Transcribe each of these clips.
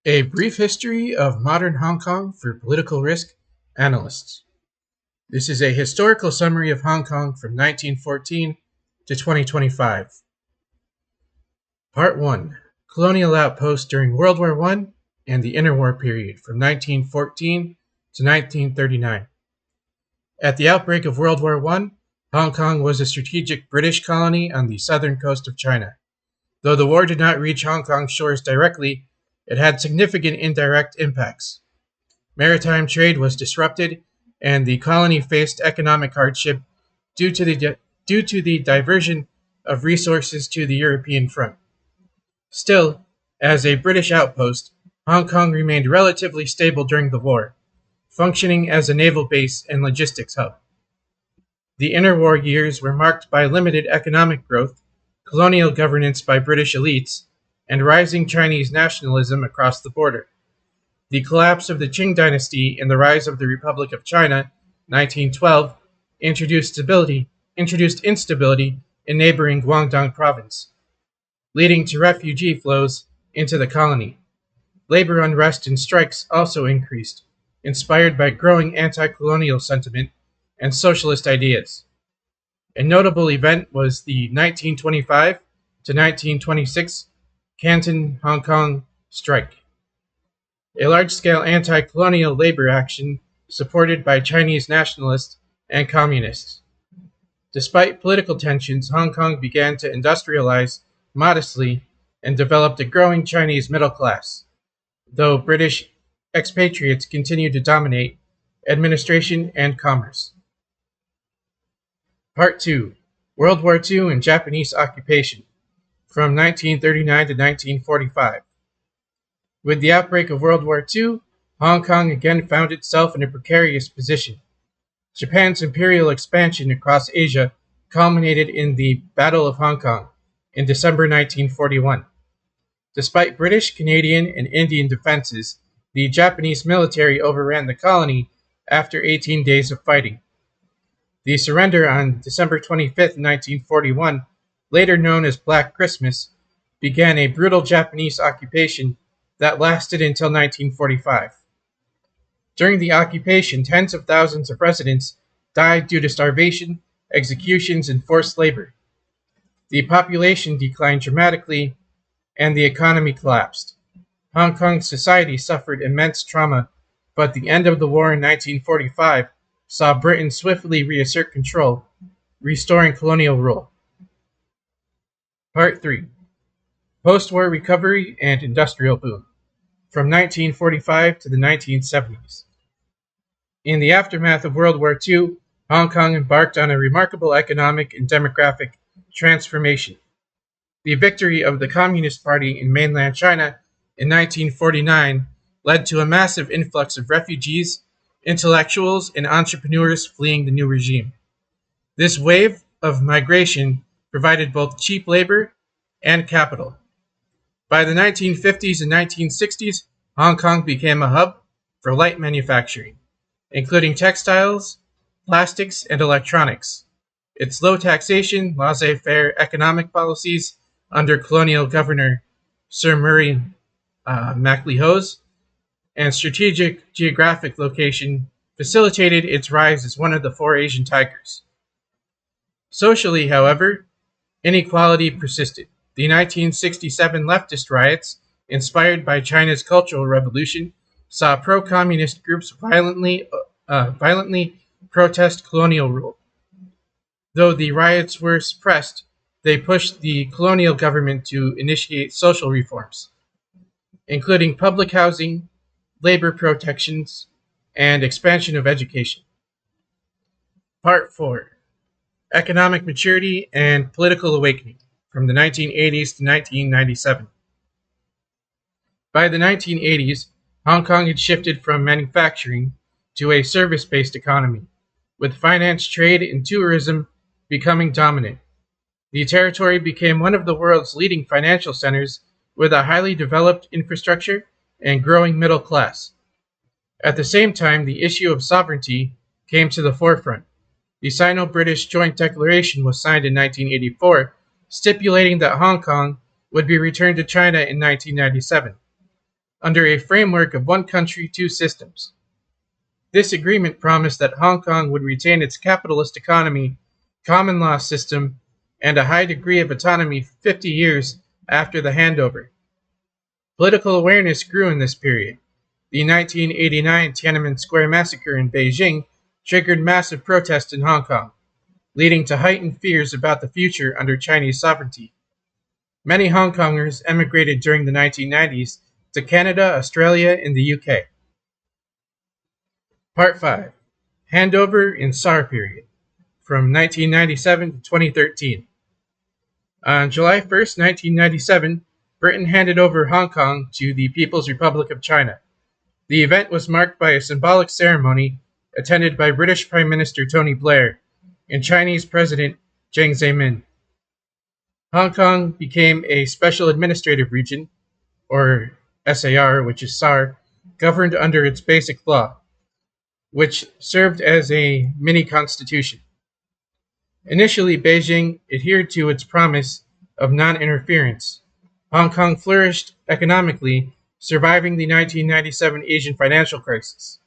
A Brief History of Modern Hong Kong for Political Risk Analysts. This is a historical summary of Hong Kong from 1914 to 2025. Part 1. Colonial Outposts during World War I and the Interwar period from 1914 to 1939. At the outbreak of World War I, Hong Kong was a strategic British colony on the southern coast of China. Though the war did not reach Hong Kong's shores directly, it had significant indirect impacts. Maritime trade was disrupted, and the colony faced economic hardship due to the diversion of resources to the European front. Still, as a British outpost, Hong Kong remained relatively stable during the war, functioning as a naval base and logistics hub. The interwar years were marked by limited economic growth, colonial governance by British elites, and rising Chinese nationalism across the border. The collapse of the Qing dynasty and the rise of the Republic of China, 1912, introduced instability in neighboring Guangdong province, leading to refugee flows into the colony. Labor unrest and strikes also increased, inspired by growing anti-colonial sentiment and socialist ideas. A notable event was the 1925 to 1926 Canton, Hong Kong strike, a large-scale anti-colonial labor action supported by Chinese nationalists and communists. Despite political tensions, Hong Kong began to industrialize modestly and developed a growing Chinese middle class, though British expatriates continued to dominate administration and commerce. Part 2. World War II and Japanese occupation, from 1939 to 1945. With the outbreak of World War II, Hong Kong again found itself in a precarious position. Japan's imperial expansion across Asia culminated in the Battle of Hong Kong in December 1941. Despite British, Canadian, and Indian defenses, the Japanese military overran the colony after 18 days of fighting. The surrender on December 25, 1941, later known as Black Christmas, began a brutal Japanese occupation that lasted until 1945. During the occupation, tens of thousands of residents died due to starvation, executions, and forced labor. The population declined dramatically, and the economy collapsed. Hong Kong society suffered immense trauma, but the end of the war in 1945 saw Britain swiftly reassert control, restoring colonial rule. Part 3. Post-war recovery and industrial boom, from 1945 to the 1970s. In the aftermath of World War II, Hong Kong embarked on a remarkable economic and demographic transformation. The victory of the Communist Party in mainland China in 1949 led to a massive influx of refugees, intellectuals, and entrepreneurs fleeing the new regime. This wave of migration provided both cheap labor and capital. By the 1950s and 1960s, Hong Kong became a hub for light manufacturing, including textiles, plastics, and electronics. Its low taxation, laissez-faire economic policies under colonial governor Sir Murray MacLehose and strategic geographic location facilitated its rise as one of the four Asian tigers. Socially, however, inequality persisted. The 1967 leftist riots, inspired by China's Cultural Revolution, saw pro-communist groups violently protest colonial rule. Though the riots were suppressed, they pushed the colonial government to initiate social reforms, including public housing, labor protections, and expansion of education. Part 4. Economic maturity and political awakening, from the 1980s to 1997. By the 1980s, Hong Kong had shifted from manufacturing to a service-based economy, with finance, trade, and tourism becoming dominant. The territory became one of the world's leading financial centers with a highly developed infrastructure and growing middle class. At the same time, the issue of sovereignty came to the forefront. The Sino-British Joint Declaration was signed in 1984, stipulating that Hong Kong would be returned to China in 1997. under a framework of one country, two systems. This agreement promised that Hong Kong would retain its capitalist economy, common law system, and a high degree of autonomy 50 years after the handover. Political awareness grew in this period. The 1989 Tiananmen Square massacre in Beijing triggered massive protests in Hong Kong, leading to heightened fears about the future under Chinese sovereignty. Many Hong Kongers emigrated during the 1990s to Canada, Australia, and the UK. Part 5. Handover in Tsar period, from 1997 to 2013. On July 1st, 1997, Britain handed over Hong Kong to the People's Republic of China. The event was marked by a symbolic ceremony attended by British Prime Minister Tony Blair and Chinese President Jiang Zemin. Hong Kong became a special administrative region, or SAR, which is SAR, governed under its basic law, which served as a mini-constitution. Initially, Beijing adhered to its promise of non-interference. Hong Kong flourished economically, surviving the 1997 Asian financial crisis,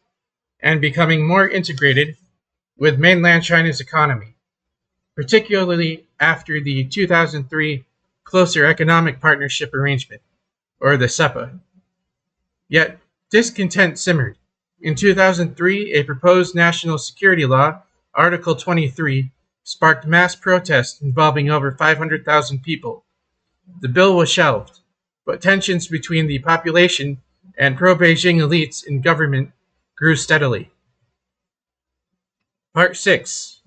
and becoming more integrated with mainland China's economy, particularly after the 2003 Closer Economic Partnership Arrangement, or the CEPA. Yet, discontent simmered. In 2003, a proposed national security law, Article 23, sparked mass protests involving over 500,000 people. The bill was shelved, but tensions between the population and pro-Beijing elites in government grew steadily. Part 6.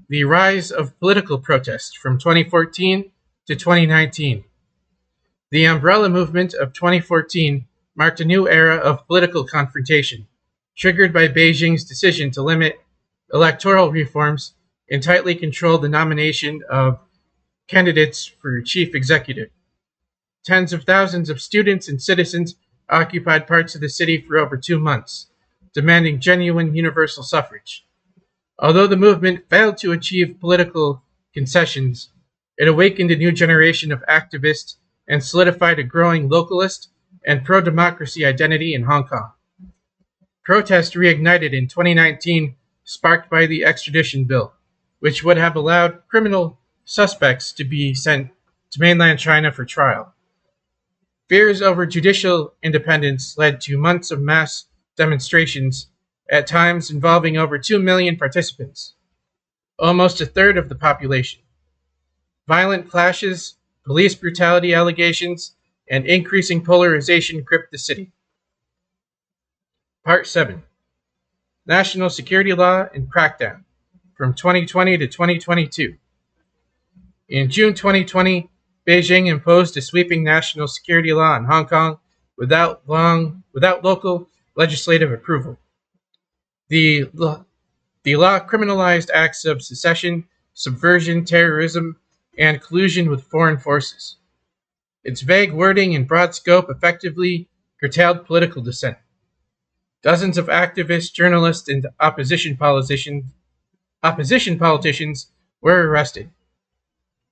The rise of political protest from 2014 to 2019. The umbrella movement of 2014 marked a new era of political confrontation, triggered by Beijing's decision to limit electoral reforms and tightly control the nomination of candidates for chief executive. Tens of thousands of students and citizens occupied parts of the city for over 2 months, demanding genuine universal suffrage. Although the movement failed to achieve political concessions, it awakened a new generation of activists and solidified a growing localist and pro-democracy identity in Hong Kong. Protest reignited in 2019, sparked by the extradition bill, which would have allowed criminal suspects to be sent to mainland China for trial. Fears over judicial independence led to months of mass demonstrations, at times involving over 2 million participants, almost a third of the population. Violent clashes, police brutality allegations, and increasing polarization gripped the city. Part 7. National Security Law and Crackdown, from 2020 to 2022. In June 2020, Beijing imposed a sweeping national security law in Hong Kong without local legislative approval. The law criminalized acts of secession, subversion, terrorism, and collusion with foreign forces. Its vague wording and broad scope effectively curtailed political dissent. Dozens of activists, journalists, and opposition politicians were arrested.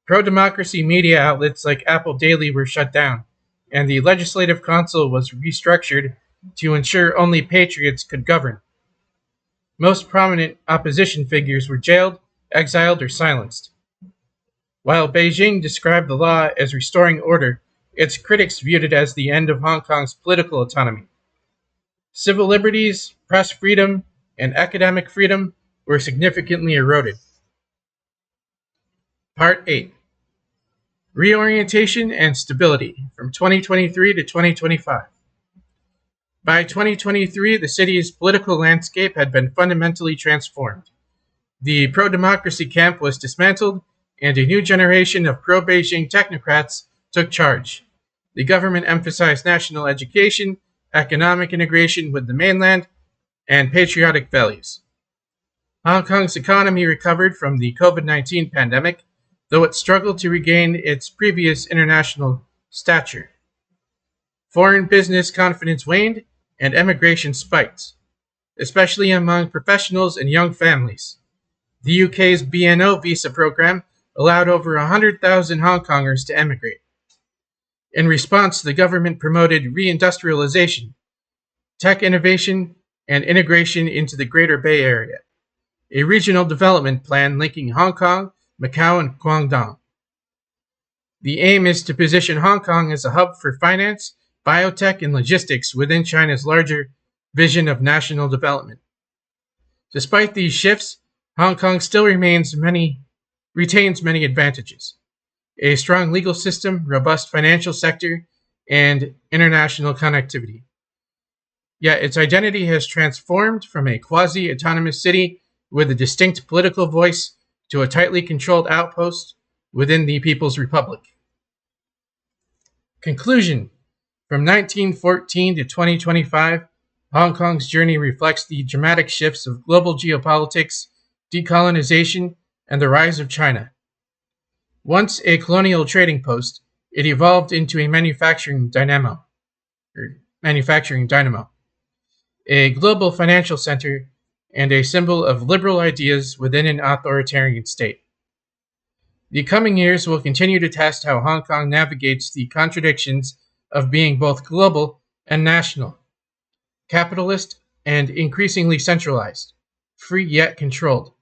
Pro-democracy media outlets like Apple Daily were shut down, and the Legislative Council was restructured to ensure only patriots could govern. Most prominent opposition figures were jailed, exiled, or silenced. While Beijing described the law as restoring order, its critics viewed it as the end of Hong Kong's political autonomy. Civil liberties, press freedom, and academic freedom were significantly eroded. Part 8. Reorientation and Stability, from 2023 to 2025. By 2023, the city's political landscape had been fundamentally transformed. The pro-democracy camp was dismantled, and a new generation of pro-Beijing technocrats took charge. The government emphasized national education, economic integration with the mainland, and patriotic values. Hong Kong's economy recovered from the COVID-19 pandemic, though it struggled to regain its previous international stature. Foreign business confidence waned, and emigration spiked, especially among professionals and young families. The UK's BNO visa program allowed over 100,000 Hong Kongers to emigrate. In response, the government promoted reindustrialization, tech innovation, and integration into the Greater Bay Area, a regional development plan linking Hong Kong, Macau, and Guangdong. The aim is to position Hong Kong as a hub for finance, biotech, and logistics within China's larger vision of national development. Despite these shifts, Hong Kong still retains many advantages: a strong legal system, robust financial sector, and international connectivity. Yet its identity has transformed from a quasi-autonomous city with a distinct political voice to a tightly controlled outpost within the People's Republic. Conclusion: from 1914 to 2025, Hong Kong's journey reflects the dramatic shifts of global geopolitics, decolonization, and the rise of China. Once a colonial trading post, it evolved into a manufacturing dynamo, a global financial center, and a symbol of liberal ideas within an authoritarian state. The coming years will continue to test how Hong Kong navigates the contradictions of being both global and national, capitalist and increasingly centralized, free yet controlled.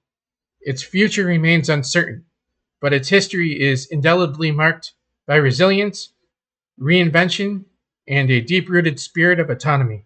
Its future remains uncertain, but its history is indelibly marked by resilience, reinvention, and a deep-rooted spirit of autonomy.